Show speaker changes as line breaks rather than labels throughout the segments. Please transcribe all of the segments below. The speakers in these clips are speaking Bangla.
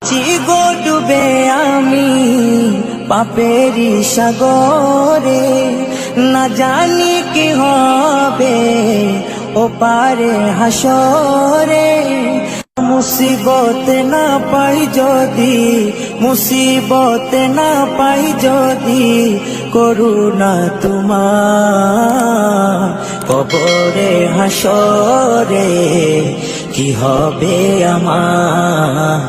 আছি গো ডুবে আমি পাপেরি সাগরে, না জানি কি হবে ও পারে হাসরে। মুসিবত না পাই যদি, মুসিবত না পাই যদি, করুণা তোমার কবরে হাসরে কি হবে আমার,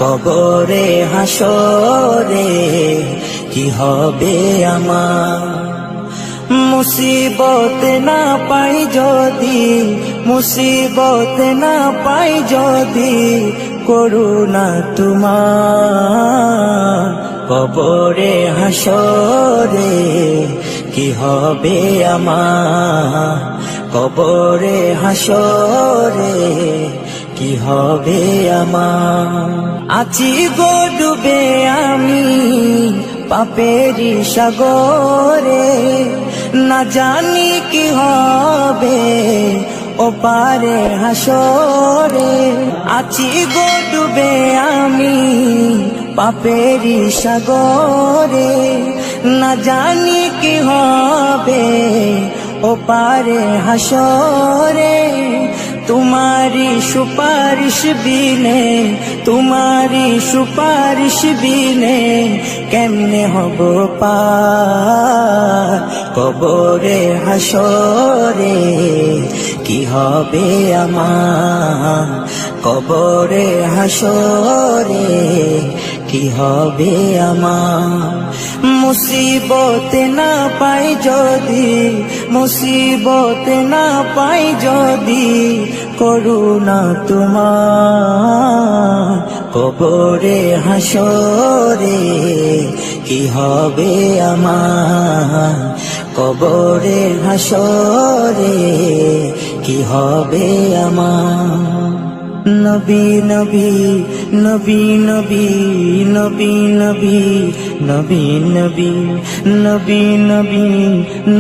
কবরে হাসরে কি হবে আমার। মুসিবত না পাই যদি, মুসিবত না পাই যদি, করুণা তোমার কবরে হাসরে কি হবে আমার, কবরে হাসরে কি হবে আমার। আছি গো ডুবে আমি পাপেরি সাগরে, না জানি কি হবে ও পারে হাসরে। আছি গো ডুবে আমি পাপেরি সাগরে, না জানি কি হবে ও পারে হাসরে। तुम्हारी सुपारिश बिने, तुम्हारी सुपारिश बिने केमने हबो पार कबरे हासरे কি হবে আমার, কবরে হাসরে কি হবে আমার। মুসিবত না পাই যদি, মুসিবত না পাই যদি, করুণা তোমার কবরে হাসরে কি হবে আমার, কবরে হাসরে কি হবে আমার। নবী নবী নবী নবী নবী নবী নবী নবী নবী নবী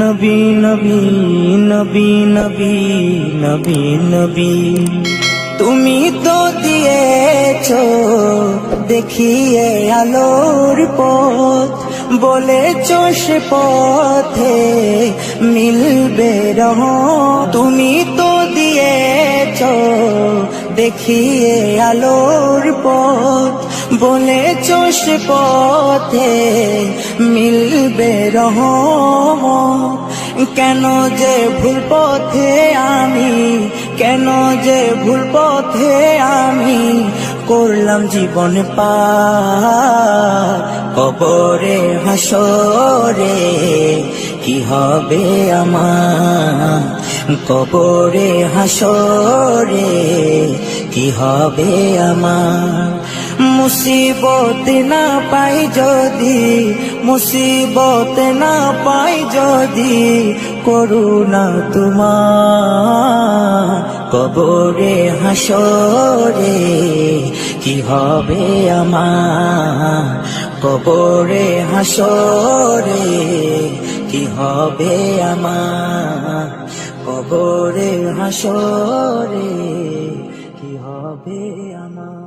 নবী নবী নবী নবী নবী নবী। তুমি তো দিয়েছো দেখিয়ে আলোর পথ, বলেছো সে পথে মিলবে রহমত। তুমি তো দিয়েছো দেখিয়ে আলোর পথ, বলেছো সে পথে মিলবে রহমত। কেন যে ভুল পথে আমি, কেন যে ভুল পথে আমি করলাম জীবন পার কবরে হাসরে কি হবে আমার, কবরে হাসরে কি হবে আমার। মুসিবত না পাই যদি, মুসিবত না পাই যদি, করুণা তোমার কবরে হাসরে কি হবে আমার, কবরে হাসরে কি হবে আমার, কবরে হাসরে কি হবে আমার।